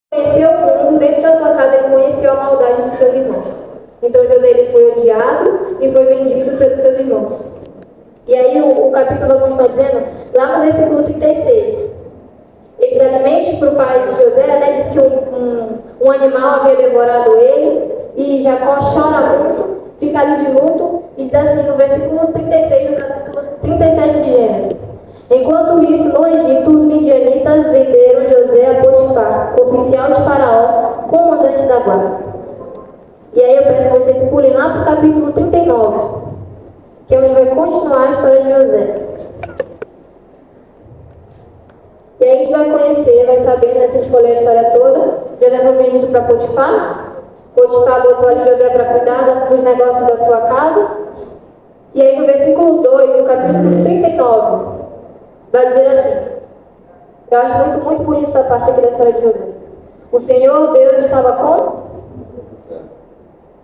Conheceu o mundo, dentro da sua casa ele conheceu a maldade dos seus irmãos. Então José ele foi odiado e foi vendido pelos seus irmãos. E aí o capítulo 1 está dizendo, lá no versículo 36, exatamente para o pai de José, né, diz que um animal havia devorado ele, e Jacó chora muito, fica ali de luto, e diz assim no versículo 36 do capítulo 37 de Gênesis. Enquanto isso, no Egito, os midianitas venderam José a Potifar, oficial de Faraó, comandante da guarda. E aí eu peço que vocês pulem lá para o capítulo 39, que é onde vai continuar a história de José. E aí a gente vai conhecer, vai saber, né, se a gente for ler a história toda. José foi vendido para Potifar. Potifar botou ali José para cuidar dos negócios da sua casa. E aí no versículo 2, do capítulo 39, vai dizer assim. Eu acho muito, muito bonita essa parte aqui da história de José. O Senhor Deus estava com...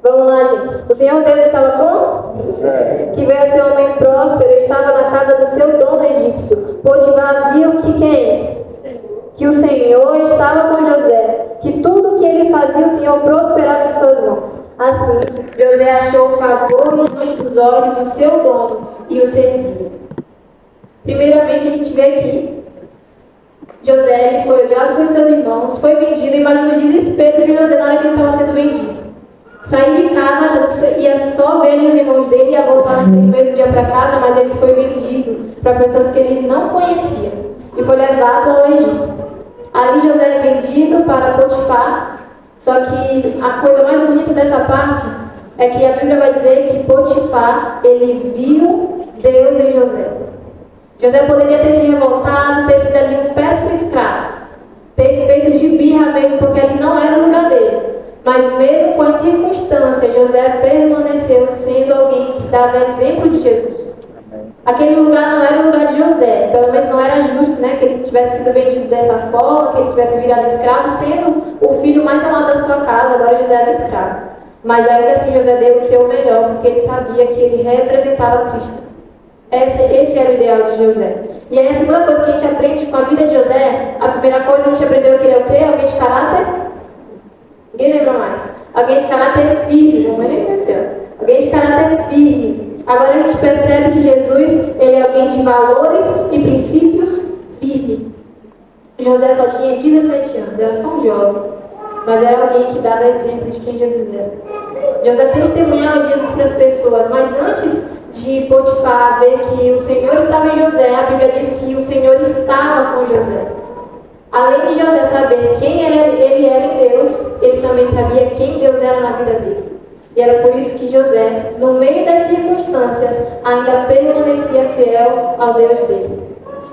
Vamos lá, gente. O Senhor Deus estava com... José. Que veio a ser homem próspero, estava na casa do seu dono egípcio. Potifar viu que quem? Que o Senhor estava com José. Que tudo que ele fazia, o Senhor prosperava em suas mãos. Assim, José achou favor nos olhos do seu dono e o serviu. Primeiramente, a gente vê aqui José, ele foi odiado pelos seus irmãos, foi vendido. Imagina o desespero de José na hora que ele estava sendo vendido. Sair de casa achando que ia só ver ali os irmãos dele, ia voltar naquele mesmo dia para casa, mas ele foi vendido para pessoas que ele não conhecia e foi levado ao Egito. Ali José é vendido para Potifar, só que a coisa mais bonita dessa parte é que a Bíblia vai dizer que Potifar, ele viu Deus em José. José poderia ter se revoltado, ter sido ali um péssimo escravo, ter feito de birra mesmo, porque ali não era o lugar dele. Mas mesmo com as circunstâncias, José permaneceu sendo alguém que dava exemplo de Jesus. Aquele lugar não era o lugar de José, pelo menos não era justo, né, que ele tivesse sido vendido dessa forma, que ele tivesse virado escravo, sendo o filho mais amado da sua casa. Agora José era escravo. Mas ainda assim José deu o seu melhor, porque ele sabia que ele representava Cristo. Esse era o ideal de José. E aí a segunda coisa que a gente aprende com a vida de José, a primeira coisa que a gente aprendeu que ele é o quê? Alguém de caráter? Ninguém lembra mais. Alguém de caráter firme. Não nem entendeu. Alguém de caráter firme. Agora a gente percebe que Jesus, ele é alguém de valores e princípios firmes. José só tinha 17 anos, era só um jovem. Mas era alguém que dava exemplo de quem Jesus era. José testemunhava Jesus para as pessoas, mas antes de Potifar ver que o Senhor estava em José, a Bíblia diz que o Senhor estava com José. Além de José saber quem ele era em Deus, ele também sabia quem Deus era na vida dele. E era por isso que José, no meio das circunstâncias, ainda permanecia fiel ao Deus dele.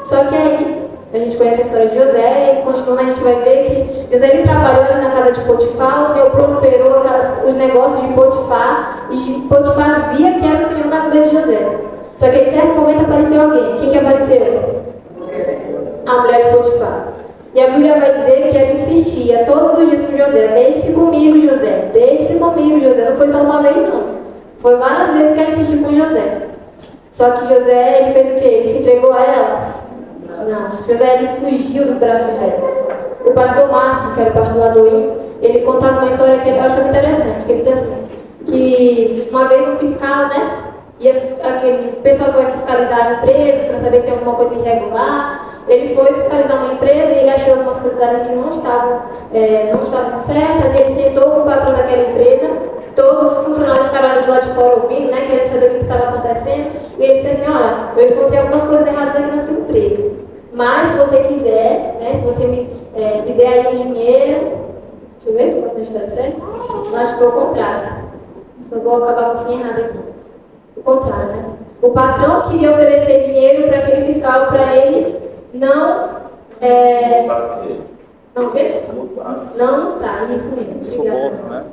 Só que aí, a gente conhece a história de José, e continuando a gente vai ver que José ele trabalhou ali na casa de Potifar, o Senhor prosperou os negócios de Potifar, e Potifar via que era o Senhor na vida de José. Só que em certo momento apareceu alguém. Quem que apareceu? A mulher de Potifar. E a Bíblia vai dizer que ela insistia todos os dias com José: deite-se comigo, José, deite-se comigo, José. Não foi só uma vez, não. Foi várias vezes que ela insistiu com José. Só que José, ele fez o quê? Ele se entregou a ela? Não. José, ele fugiu dos braços dela. O pastor Márcio, que era o pastor Ladoinho, ele contava uma história que eu achava interessante, que ele dizia assim, que uma vez um fiscal, né, aquele pessoal que vai fiscalizar empresas para saber se tem alguma coisa irregular, ele foi fiscalizar uma empresa e ele achou algumas coisas ali que não estavam certas, e ele sentou com o patrão daquela empresa, todos os funcionários ficaram ali do lado de fora ouvindo, né, querendo saber o que estava acontecendo, e ele disse assim: olha, eu encontrei algumas coisas erradas aqui na sua empresa, mas se você quiser, né, se você me der aí um dinheiro, deixa eu ver, quanto está certo? Acho que foi o contrário. Eu vou acabar com o fim errado aqui. O contrário, né? O patrão queria oferecer dinheiro para aquele fiscal, para ele não tá, isso mesmo. Obrigada. Né?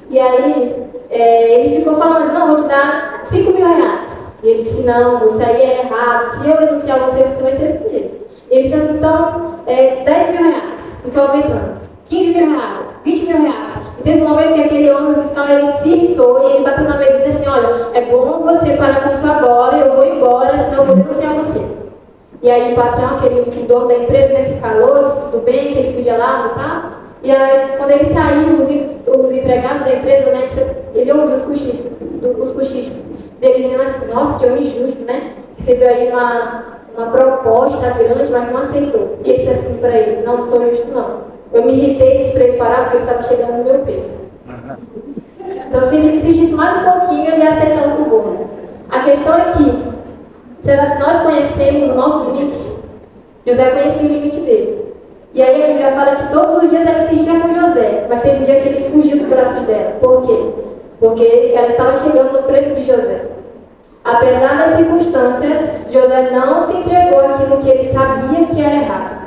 E aí ele ficou falando: não, vou te dar 5 mil reais. E ele disse: não, isso aí é errado, se eu denunciar você, você vai ser preso. Ele disse assim: então, 10 mil reais. E foi aumentando: 15 mil reais, 20 mil reais. E teve um momento que aquele homem fiscal, ele se irritou e ele bateu na mesa e disse assim: olha, é bom você parar com isso agora, eu vou embora, senão eu vou denunciar você. E aí o patrão, aquele dono da empresa, nesse calor, disse tudo bem, que ele podia lá lutar. E aí, quando ele saiu, os empregados da empresa, né, ele ouviu os cochichos deles dizendo assim: nossa, que homem justo, né? Recebeu aí uma proposta grande, mas não aceitou. E ele disse assim para eles: não sou justo, não. Eu me irritei, despreparado, porque ele estava chegando no meu peso. Então, se ele insistisse mais um pouquinho, ele ia aceitar o suborno. A questão é que, será se nós conhecemos o nosso limite? José conhecia o limite dele. E aí a Bíblia fala que todos os dias ela insistia com José, mas teve um dia que ele fugiu dos braços dela. Por quê? Porque ela estava chegando no preço de José. Apesar das circunstâncias, José não se entregou àquilo que ele sabia que era errado.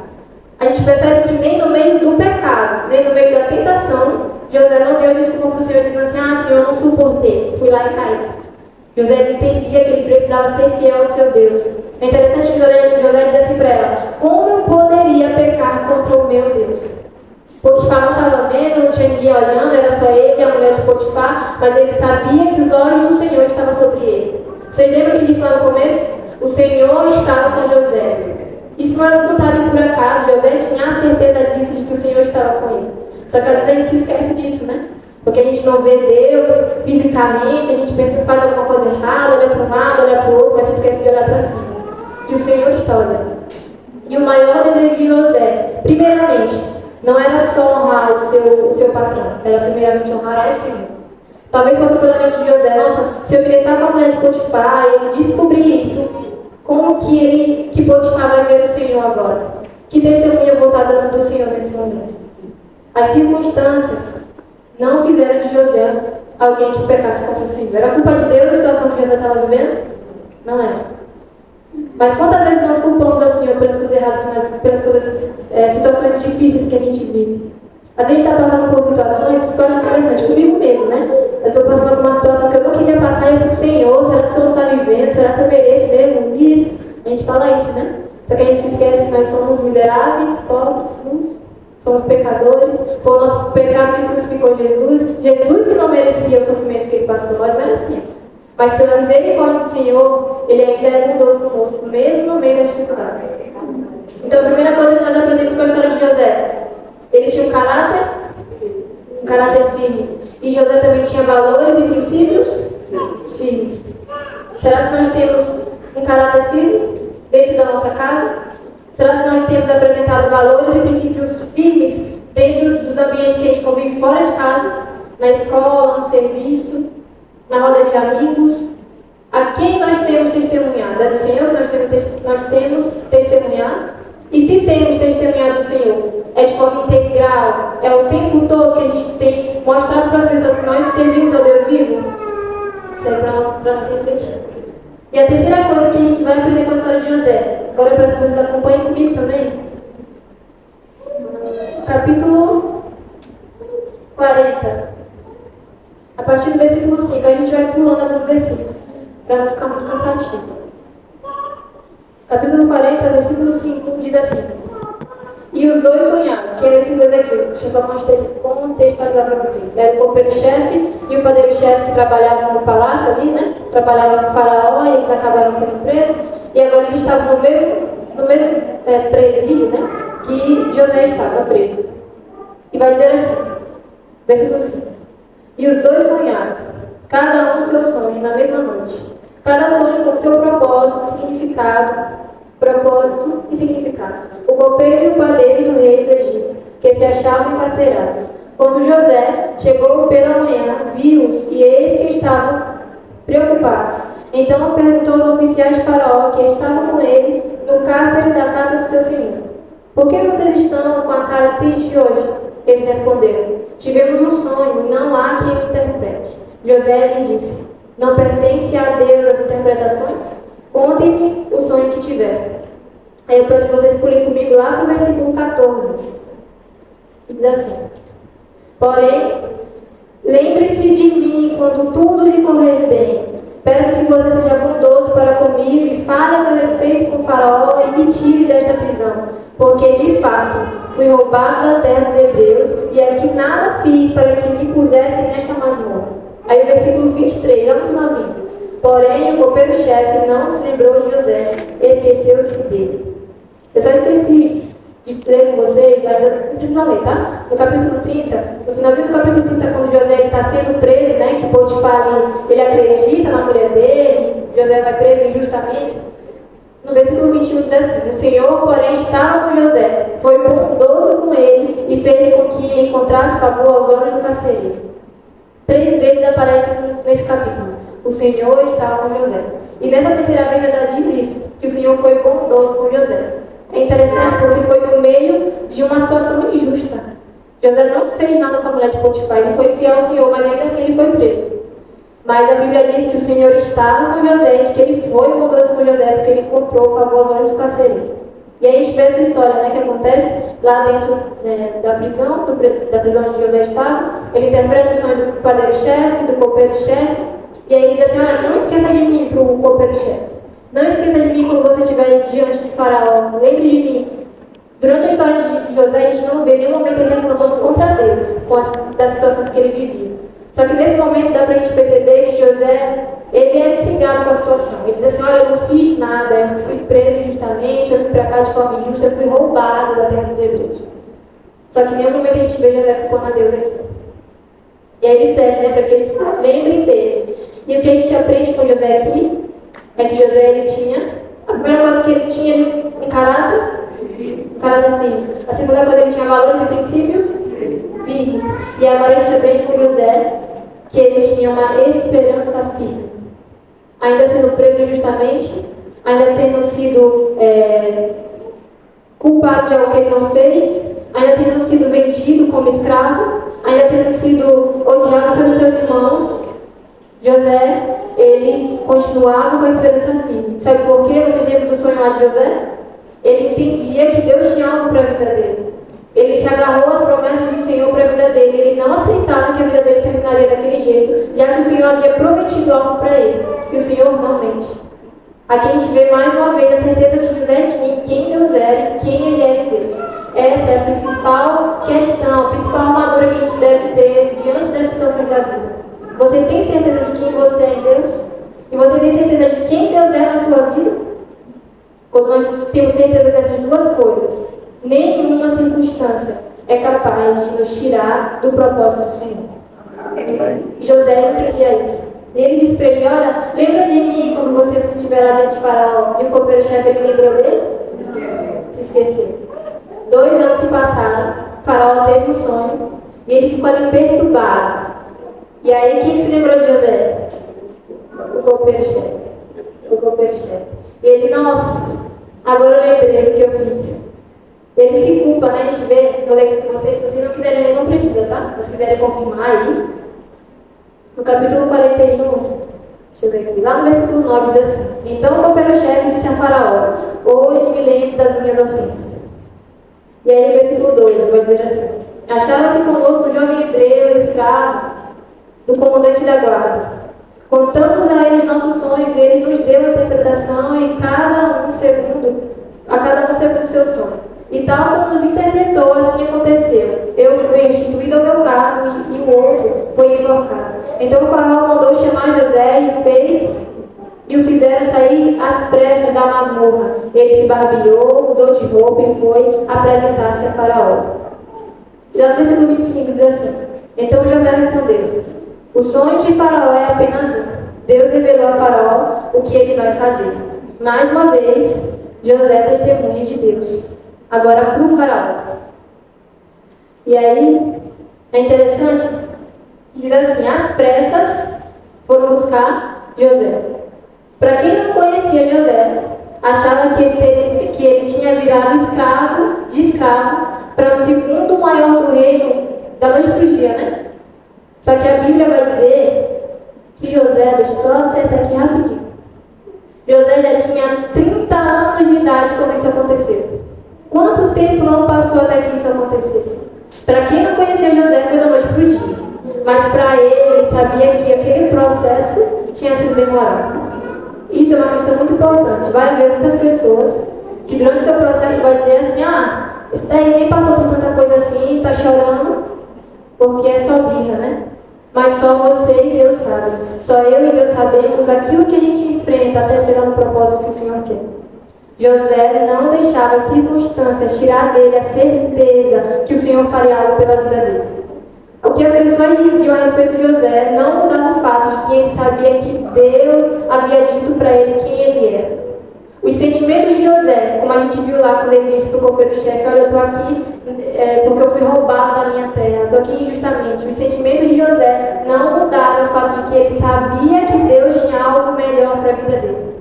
A gente percebe que nem no meio do pecado, nem no meio da tentação, José não deu desculpa para o Senhor dizendo assim: ah, Senhor, eu não suportei, fui lá e caí. José entendia que ele precisava ser fiel ao seu Deus. É interessante que José diz assim para ela: como eu poderia pecar contra o meu Deus? Potifar não estava vendo, não tinha ninguém olhando, era só ele e a mulher de Potifar, mas ele sabia que os olhos do Senhor estavam sobre ele. Vocês lembram que disse lá no começo? O Senhor estava com José. Isso não era contado por acaso. José tinha a certeza disso, de que o Senhor estava com ele. Só que às vezes a gente se esquece disso, né? Porque a gente não vê Deus fisicamente, a gente pensa que faz alguma coisa errada, olha para um lado, olha para o outro, mas se esquece de olhar para cima. E o Senhor está olhando. E o maior desejo de José, primeiramente, não era só honrar o seu patrão, era primeiramente honrar ao Senhor. Talvez fosse pela mente de José: nossa, se eu me deitar com a mulher de Potifar e ele descobrir isso, como que Potifar vai ver o Senhor agora? Que testemunho eu vou estar dando do Senhor nesse momento? As circunstâncias não fizeram de José alguém que pecasse contra o Senhor. Era culpa de Deus a situação que José estava vivendo? Não era. Mas quantas vezes nós culpamos ao Senhor pelas coisas erradas, pelas situações difíceis que a gente vive? Às vezes a gente está passando por situações que eu acho interessante, comigo mesmo, né? Eu estou passando por uma situação que eu não queria passar e eu fico: Senhor, será que o Senhor não está me vendo? Será que eu mereço mesmo isso? A gente fala isso, né? Só que a gente se esquece que nós somos miseráveis, pobres, somos pecadores. Foi o nosso pecado que crucificou Jesus. Jesus que não merecia o sofrimento que ele passou, nós merecemos. Mas pela misericórdia do Senhor, ele ainda é bondoso conosco, mesmo no meio das dificuldades. Então a primeira coisa que nós aprendemos com a história de José: ele tinha um caráter firme. E José também tinha valores e princípios firmes. Será que nós temos um caráter firme dentro da nossa casa? Será que nós temos apresentado valores e princípios firmes dentro dos ambientes que a gente convive fora de casa? Na escola, no serviço, na roda de amigos? A quem nós temos testemunhado? É do Senhor que nós temos testemunhado? E se temos testemunhado do Senhor, é de forma integral? É o tempo todo que a gente tem mostrado para as pessoas que nós servimos ao Deus vivo? Isso é para nós refletir. E a terceira coisa que a gente vai aprender com a história de José, agora eu peço que vocês acompanhem comigo também. Capítulo 40. A partir do versículo 5, a gente vai pulando alguns versículos, para não ficar muito cansativo. Capítulo 40, versículo 5, diz assim: e os dois sonharam. Quem é esses dois aqui? Deixa eu só contextualizar para vocês. Era o copeiro-chefe e o padeiro-chefe que trabalhavam no palácio ali, né? Trabalhavam no faraó e eles acabaram sendo presos. E agora eles estavam no mesmo presídio, né? Que José estava preso. E vai dizer assim, versículo 5: e os dois sonharam, cada um o seu sonho, na mesma noite. Cada sonho com seu propósito e significado. O copeiro e o padeiro do rei do Egito, que se achavam encarcerados. Quando José chegou pela manhã, viu-os e eis que estavam preocupados. Então perguntou aos oficiais de Faraó que estavam com ele no cárcere da casa do seu senhor: por que vocês estão com a cara triste hoje? Eles responderam: tivemos um sonho e não há quem o interprete. José lhes disse: não pertence a Deus as interpretações? Contem-me o sonho que tiver. Aí eu peço que vocês pulem comigo lá para o versículo 14. E diz assim: porém, lembre-se de mim quando tudo lhe correr bem. Peço que você seja bondoso para comigo e fale a meu respeito com o Faraó e me tire desta prisão. Porque, de fato, fui roubado da terra dos hebreus e aqui nada fiz para que me pusessem nesta masmorra. Aí o versículo 23, lá no finalzinho: porém, o copeiro-chefe não se lembrou de José, esqueceu-se dele. Eu só esqueci de ler com vocês vezes, ainda não precisa ler, tá? No capítulo 30, no finalzinho do capítulo 30, quando José está sendo preso, né, que Potifar ele acredita na mulher dele, José vai preso injustamente. No versículo 21 diz assim: o Senhor, porém, estava com José, foi bondoso com ele e fez com que encontrasse favor aos olhos do carcereiro. 3 vezes aparece isso nesse capítulo. O Senhor estava com José. E nessa terceira vez ela diz isso, que o Senhor foi bondoso com José. É interessante porque foi no meio de uma situação injusta. José não fez nada com a mulher de Potifar, ele foi fiel ao Senhor, mas ainda assim ele foi preso. Mas a Bíblia diz que o Senhor estava com José, de que ele foi bondoso com José, porque ele encontrou o favor aos olhos do carcereiro. E aí a gente vê essa história, né, que acontece lá dentro da prisão onde José estava. Ele interpreta o sonho do padeiro-chefe, do copeiro-chefe, e aí ele diz assim: olha, não esqueça de mim para o copeiro-chefe. Não esqueça de mim quando você estiver diante de Faraó. Lembre de mim. Durante a história de José, a gente não vê nenhum momento ele reclamando contra Deus, das situações que ele vivia. Só que nesse momento dá para a gente perceber que José, ele é intrigado com a situação. Ele diz assim: olha, eu não fiz nada, eu fui preso injustamente, eu vim para cá de forma injusta, eu fui roubado da terra dos hebreus. Só que em nenhum momento a gente vê José culpando a Deus aqui. E aí ele pede, né, para que eles lembrem dele. E o que a gente aprende com José aqui é que José, ele tinha, a primeira coisa que ele tinha, um caráter firme. A segunda coisa, ele tinha valores e princípios firmes. E agora a gente aprende com José que ele tinha uma esperança firme. Ainda sendo preso injustamente, ainda tendo sido culpado de algo que ele não fez, ainda tendo sido vendido como escravo, ainda tendo sido odiado pelos seus irmãos, José, ele continuava com a esperança firme. Sabe por quê? Você lembra do sonho lá de José? Ele entendia que Deus tinha algo para a vida dele. Ele se agarrou às promessas do Senhor para a vida dele. Ele não aceitava que a vida dele terminaria daquele jeito, já que o Senhor havia prometido algo para ele. E o Senhor não mente. Aqui a gente vê mais uma vez a certeza que José tinha em quem Deus era e quem ele era em Deus. Essa é a principal questão, a principal armadura que a gente deve ter diante das situações da vida. Você tem certeza de quem você é em Deus? E você tem certeza de quem Deus é na sua vida? Quando nós temos certeza dessas duas coisas, nenhuma circunstância é capaz de nos tirar do propósito do Senhor. E José entendia isso. E ele disse para ele: olha, lembra de mim quando você estiver lá diante de Faraó. E o copeiro-chefe, ele lembrou dele? Se esqueceu. 2 anos se passaram, Faraó teve um sonho e ele ficou ali perturbado. E aí, quem se lembrou de José? O copeiro-chefe. O copeiro-chefe. E ele: nossa, agora eu lembrei do que eu fiz. Ele se culpa, né? A gente vê, eu leio com vocês, se vocês não quiserem ler, não precisa, tá? Se quiserem confirmar aí. No capítulo 41, deixa eu ver aqui, lá no versículo 9 diz assim: então o copeiro-chefe disse a Faraó: hoje me lembro das minhas ofensas. E aí no versículo 2 vai dizer assim: achava-se conosco um jovem hebreu, escravo do comandante da guarda. Contamos a ele os nossos sonhos e ele nos deu a interpretação e a cada um segundo o seu sonho. E tal como nos interpretou, assim aconteceu. Eu fui restituído ao meu cargo e o outro foi enforcado. Então o faraó mandou chamar José e o fizeram sair às pressas da masmorra. Ele se barbeou, mudou de roupa e foi apresentar-se a Faraó. Já no versículo 25 diz assim: então José respondeu: o sonho de Faraó é apenas um. Deus revelou a Faraó o que ele vai fazer. Mais uma vez, José é testemunha de Deus. Agora para o Faraó. E aí, é interessante, diz assim: às pressas foram buscar José. Para quem não conhecia José, achava que ele tinha virado de escravo para o segundo maior do reino, da noite para o dia, né? Só que a Bíblia vai dizer que José, deixa eu só acertar aqui rapidinho, José já tinha 30 anos de idade quando isso aconteceu. Quanto tempo não passou até que isso acontecesse? Para quem não conhecia José, foi da noite para o dia. Mas para ele sabia que aquele processo tinha sido demorado. Isso é uma questão muito importante. Vai haver muitas pessoas que durante o seu processo vai dizer assim: esse daí nem passou por tanta coisa assim, está chorando, porque é só birra, né? Mas só você e Deus sabem. Só eu e Deus sabemos aquilo que a gente enfrenta até chegar no propósito que o Senhor quer. José não deixava as circunstâncias tirar dele a certeza que o Senhor faria algo pela vida dele. O que as pessoas diziam a respeito de José não mudava o fato de que ele sabia que Deus havia dito para ele quem ele era. Os sentimentos de José, como a gente viu lá quando ele disse para o copeiro-chefe: olha, eu estou aqui porque eu fui roubado na minha terra, estou aqui injustamente. Os sentimentos de José não mudaram o fato de que ele sabia que Deus tinha algo melhor para a vida dele.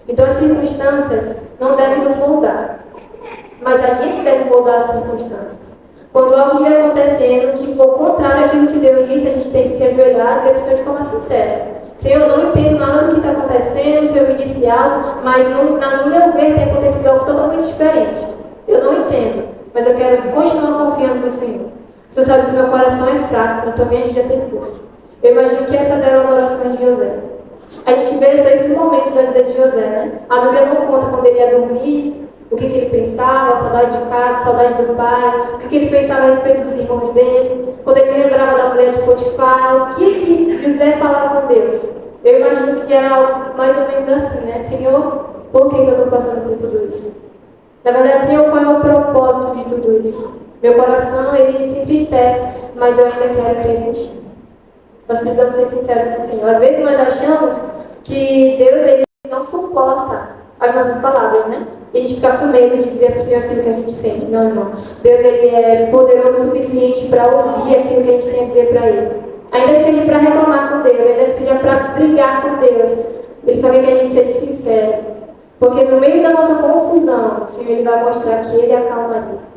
Então as circunstâncias não devem nos moldar, mas a gente deve moldar as circunstâncias. Quando algo estiver acontecendo que for contrário àquilo que Deus disse, a gente tem que se ajoelhar e dizer para o Senhor de forma sincera: Senhor, eu não entendo nada do que está acontecendo, o Senhor me disse algo, mas no meu ver tem acontecido algo totalmente diferente. Eu não entendo, mas eu quero continuar confiando no Senhor. O Senhor sabe que meu coração é fraco, então me ajude a ter força. Eu imagino que essas eram as orações de José. A gente vê só esses momentos da vida de José, né? A Bíblia não conta quando ele ia dormir, o que ele pensava, saudade de casa, saudade do pai, o que ele pensava a respeito dos irmãos dele, quando ele lembrava da mulher de Potifar, o que José falava com Deus. Eu imagino que era algo mais ou menos assim, né? Senhor, por que eu estou passando por tudo isso? Na verdade, Senhor, qual é o propósito de tudo isso? Meu coração, ele se entristece, mas eu ainda quero crer em Ti. Nós precisamos ser sinceros com o Senhor. Às vezes nós achamos que Deus, ele não suporta as nossas palavras, né? E a gente fica com medo de dizer para o Senhor aquilo que a gente sente. Não, irmão. Deus, ele é poderoso o suficiente para ouvir aquilo que a gente tem a dizer para Ele. Ainda que seja para reclamar com Deus, ainda que seja para brigar com Deus, Ele só quer que a gente seja sincero. Porque no meio da nossa confusão, o Senhor, ele vai mostrar que Ele é a calmaria.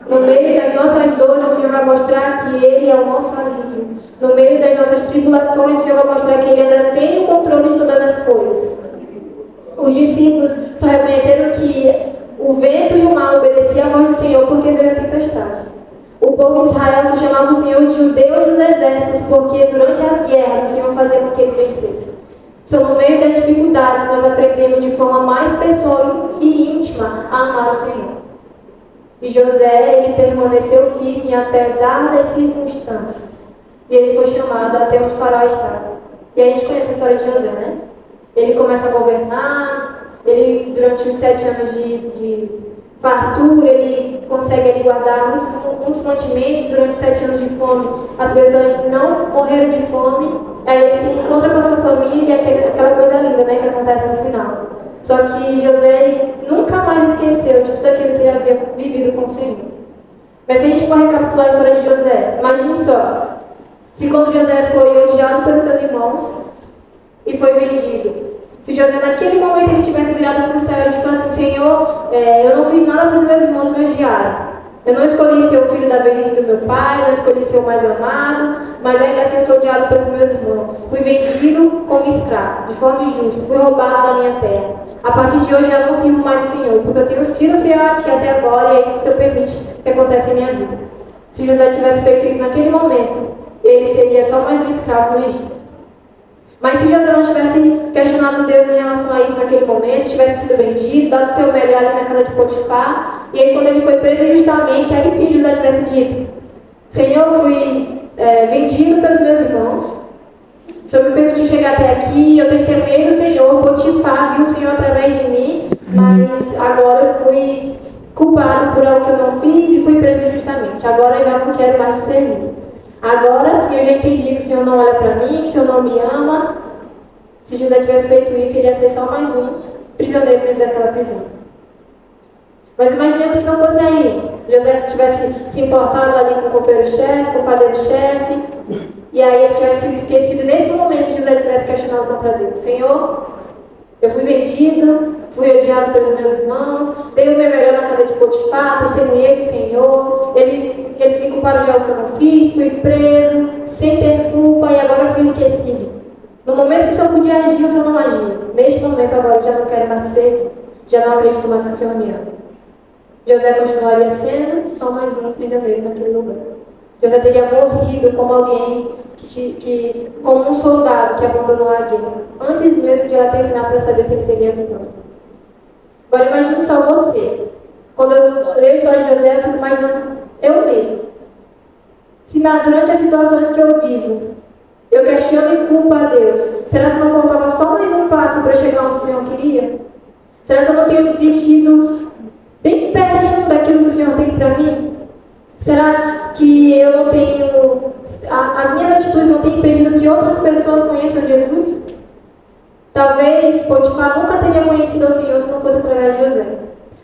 No meio das nossas dores, o Senhor vai mostrar que Ele é o nosso alívio. No meio das nossas tribulações, o Senhor vai mostrar que Ele ainda tem o controle de todas as coisas. Os discípulos só reconheceram que o vento e o mar obedeciam à voz do Senhor porque veio a tempestade. O povo de Israel se chamava o Senhor de o Deus dos exércitos porque durante as guerras o Senhor fazia com que eles vencessem. São no meio das dificuldades que nós aprendemos de forma mais pessoal e íntima a amar o Senhor. E José, ele permaneceu firme apesar das circunstâncias. E ele foi chamado até onde o faraó estava. E a gente conhece a história de José, né? Ele começa a governar, ele, durante os 7 anos de fartura, ele consegue ali guardar muitos mantimentos. Durante os 7 anos de fome, as pessoas não morreram de fome. Aí ele se encontra com a sua família, aquela coisa linda, né, que acontece no final. Só que José nunca mais esqueceu de tudo aquilo que ele havia vivido com o Senhor. Mas se a gente for recapitular a história de José, imagine só, se quando José foi odiado pelos seus irmãos e foi vendido, se José naquele momento ele tivesse virado para o céu e dito assim: Senhor, eu não fiz nada para os meus irmãos me odiarem. Eu não escolhi ser o filho da velhice do meu pai, não escolhi ser o mais amado, mas ainda assim eu sou odiado pelos meus irmãos. Fui vendido como escravo, de forma injusta, fui roubado da minha terra. A partir de hoje eu não sirvo mais o Senhor, porque eu tenho sido fiel a Ti até agora e é isso que o Senhor permite que aconteça em minha vida. Se José tivesse feito isso naquele momento, ele seria só mais um escravo no Egito. Mas se José não tivesse questionado Deus em relação a isso naquele momento, tivesse sido vendido, dado o seu melhor ali na casa de Potifar, e aí quando ele foi preso injustamente, aí sim José tivesse dito: Senhor, eu fui vendido pelos meus irmãos, o Senhor me permitiu chegar até aqui, eu testemunhei do Senhor, Potifar viu o Senhor através de mim, mas agora eu fui culpado por algo que eu não fiz e fui preso injustamente. Agora eu já não quero mais te servir. Agora sim eu já entendi que o Senhor não olha para mim, que o Senhor não me ama. Se José tivesse feito isso, ele ia ser só mais um prisioneiro dentro daquela prisão. Mas imaginemos que não fosse aí. José tivesse se importado ali com o copeiro-chefe, com o padeiro-chefe, e aí ele tivesse sido esquecido. Nesse momento, José tivesse questionado contra Deus: Senhor, eu fui vendido, fui odiado pelos meus irmãos, dei o meu melhor na casa de Potifar, testemunhei do Senhor, eles me culparam de algo que eu não fiz, fui preso, sem ter culpa, e agora fui esquecido. No momento que o Senhor podia agir, o Senhor não agiu. Neste momento agora eu já não quero mais ser, já não acredito mais que o Senhor me ama. José continuaria sendo só mais um prisioneiro naquele lugar. José teria morrido como alguém como um soldado que abandonou a guerra, antes mesmo de ela terminar, para saber se ele teria vitória. Agora imagine só você. Quando eu leio a história de José, eu fico imaginando eu mesmo. Se durante as situações que eu vivo, eu questiono e culpo a Deus, será que não faltava só mais um passo para chegar onde o Senhor queria? Será que eu não tenho desistido bem pertinho daquilo que o Senhor tem para mim? Será que eu não tenho... As minhas atitudes não têm impedido que outras pessoas conheçam Jesus? Talvez Potifar nunca teria conhecido o Senhor se não fosse através de José.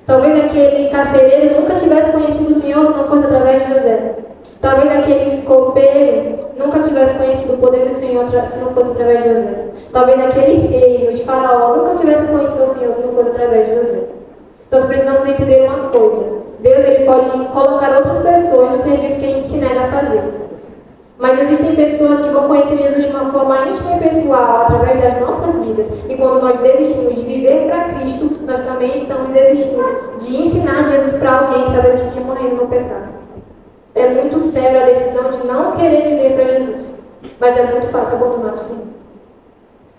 Talvez aquele carcereiro nunca tivesse conhecido o Senhor se não fosse através de José. Talvez aquele copeiro nunca tivesse conhecido o poder do Senhor se não fosse através de José. Talvez aquele rei de Faraó nunca tivesse conhecido o Senhor se não fosse através de José. Então, nós precisamos entender uma coisa. Deus ele pode colocar outras pessoas no serviço que a gente se nega a fazer. Mas existem pessoas que vão conhecer Jesus de uma forma íntima e pessoal, através das nossas vidas. E quando nós desistimos de viver para Cristo, nós também estamos desistindo de ensinar Jesus para alguém que talvez esteja morrendo no pecado. É muito séria a decisão de não querer viver para Jesus. Mas é muito fácil abandonar o Senhor.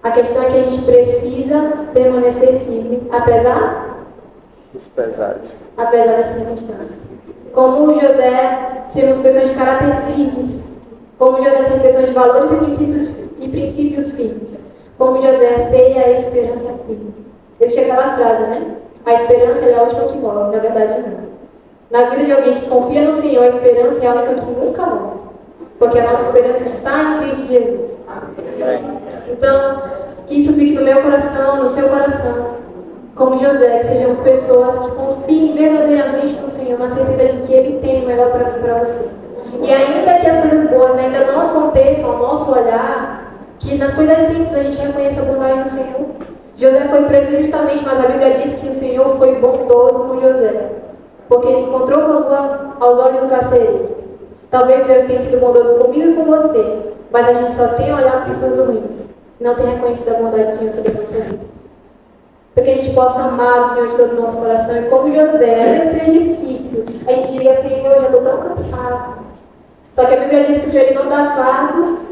A questão é que a gente precisa permanecer firme, apesar dos pesares. Apesar das circunstâncias. Como José, sermos pessoas de caráter firmes. Como José, ser pessoas de valores e princípios firmes. Como José, ter a esperança firme. Existe aquela frase, né? A esperança é a última que morre. Na verdade, não. Na vida de alguém que confia no Senhor, a esperança é a única que nunca morre. Porque a nossa esperança está em Cristo Jesus. Então, que isso fique no meu coração, no seu coração. Como José, que sejamos pessoas que confiem verdadeiramente no Senhor, na certeza de que Ele tem o melhor para mim e para você. E ainda que as coisas boas ainda não aconteçam ao nosso olhar, que nas coisas simples a gente reconheça a bondade do Senhor. José foi preso justamente, mas a Bíblia diz que o Senhor foi bondoso com José, porque ele encontrou favor aos olhos do carcereiro. Talvez Deus tenha sido bondoso comigo e com você, mas a gente só tem olhado para as coisas ruins, não tem reconhecido a bondade do Senhor sobre a nossa vida. Para que a gente possa amar o Senhor de todo o nosso coração. E como José, ainda que seja difícil, a gente diga assim, eu já estou tão cansado. Só que a Bíblia diz que o Senhor ele não dá fardos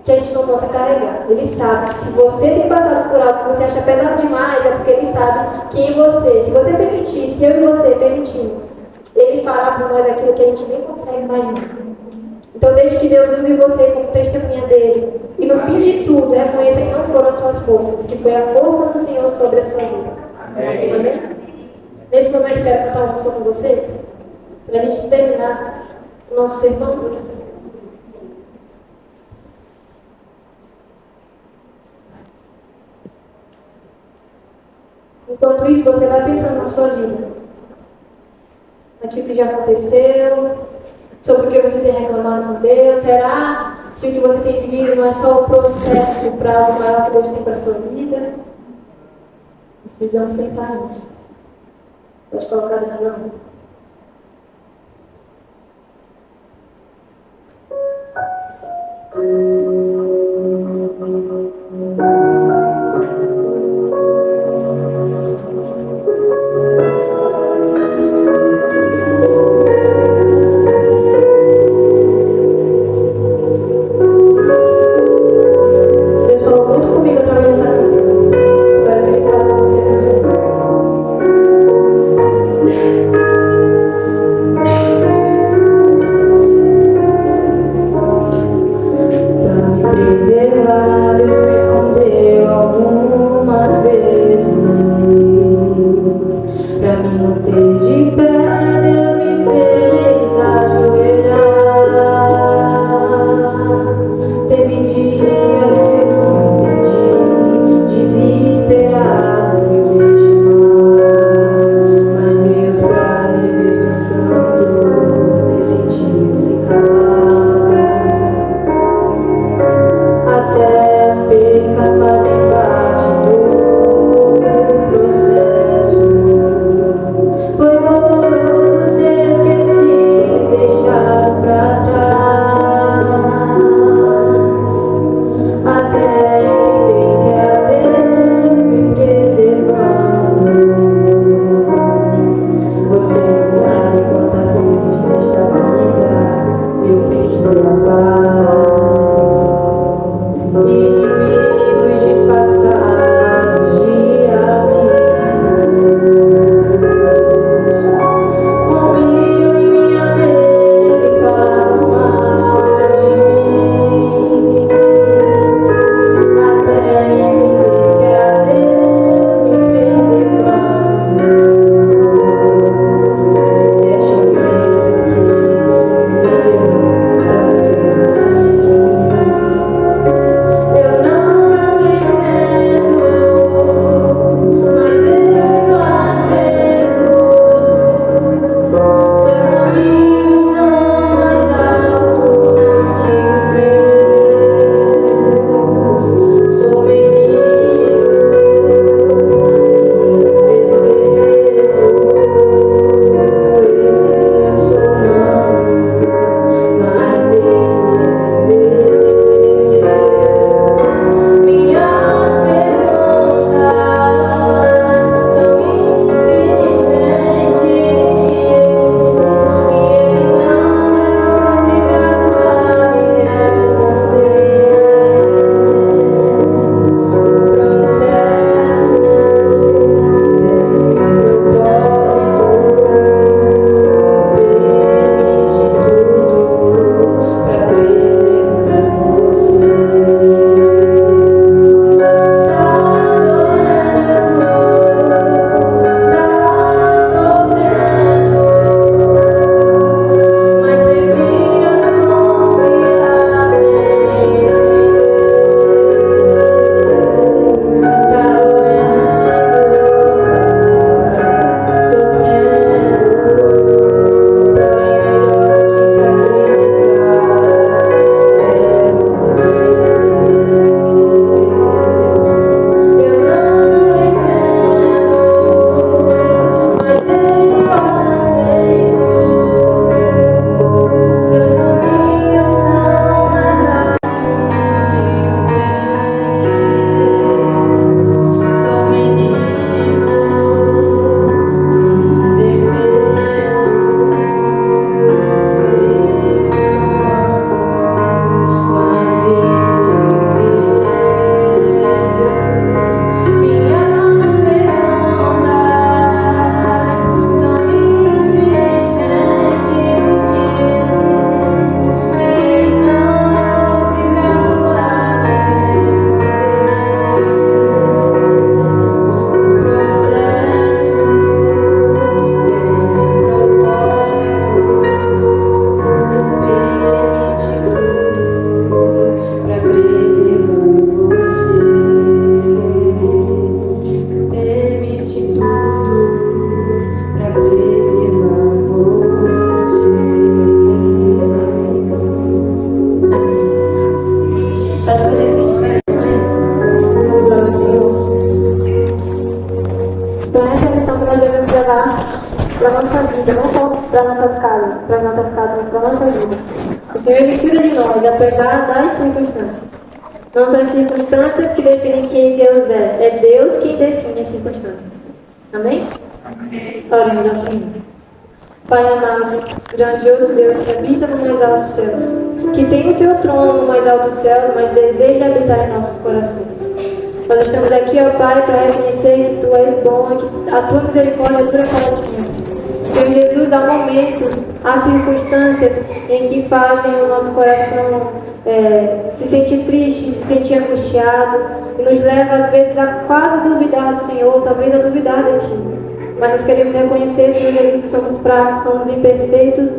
que a gente não possa carregar. Ele sabe que se você tem passado por algo que você acha pesado demais, é porque Ele sabe que em você, se você permitir, se eu e você permitirmos, Ele fará por nós aquilo que a gente nem consegue imaginar. Então deixe que Deus use você como testemunha dele. E no fim de tudo, reconheça que não foram as suas forças, que foi a força do Senhor sobre a sua vida. Amém? Nesse momento eu quero cantar uma música com vocês, para a gente terminar o nosso sermão. Enquanto isso, você vai pensando na sua vida, naquilo que já aconteceu, sobre o que você tem reclamado com Deus. Será se o que você tem vivido não é só o processo para algo maior que Deus tem para a sua vida? Nós precisamos pensar nisso. Pode colocar na mão. nossas casas, para a nossa vida. O Senhor Ele cuida de nós, apesar das circunstâncias. Não são as circunstâncias que definem quem Deus é Deus quem define as circunstâncias. Amém? Oremos ao Senhor. Pai amado, grandioso Deus que habita no mais alto dos céus, que tem o teu trono no mais alto dos céus, mas deseja habitar em nossos corações. Nós estamos aqui, ó Pai, para reconhecer que Tu és bom e que a Tua misericórdia dura para sempre. Senhor Jesus, há momentos, há circunstâncias em que fazem o nosso coração se sentir triste, se sentir angustiado, e nos leva às vezes a quase duvidar do Senhor, talvez a duvidar de Ti. Mas nós queremos reconhecer, Senhor Jesus, que somos fracos, somos imperfeitos,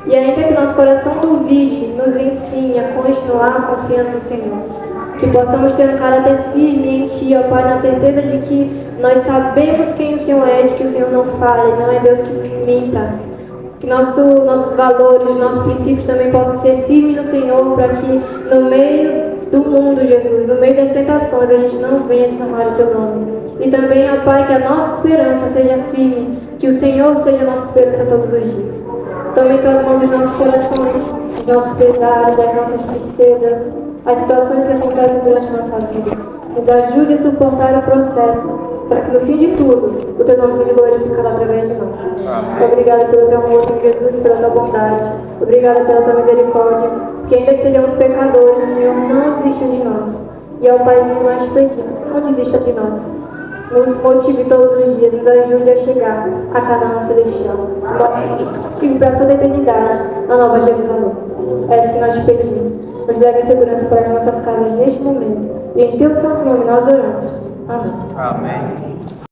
e ainda que nosso coração duvide, nos ensine a continuar confiando no Senhor. Que possamos ter um caráter firme em Ti, ó Pai, na certeza de que nós sabemos quem o Senhor é, de que o Senhor não falha, não é Deus que minta. Que nossos valores, nossos princípios também possam ser firmes no Senhor, para que no meio do mundo, Jesus, no meio das tentações, a gente não venha desonrar o Teu nome. E também, ó Pai, que a nossa esperança seja firme, que o Senhor seja a nossa esperança todos os dias. Tome em Tuas mãos os nossos corações, os nossos pesares, as nossas tristezas, as situações que acontecem durante a nossa vida. Nos ajude a suportar o processo, para que no fim de tudo, o Teu nome seja glorificado através de nós. Amém. Obrigado pelo Teu amor, Senhor Jesus, pela Tua bondade. Obrigado pela Tua misericórdia, porque ainda que sejamos pecadores, o Senhor não desiste de nós. E ao Paizinho nós te pedimos, não desista de nós. Nos motive todos os dias, nos ajude a chegar a Canaã celestial. Fique para toda a eternidade, a Nova Jerusalém. É isso que nós te pedimos. Nos leve em segurança para as nossas casas neste momento. E em Teu santo nome nós oramos. Amém. Amém.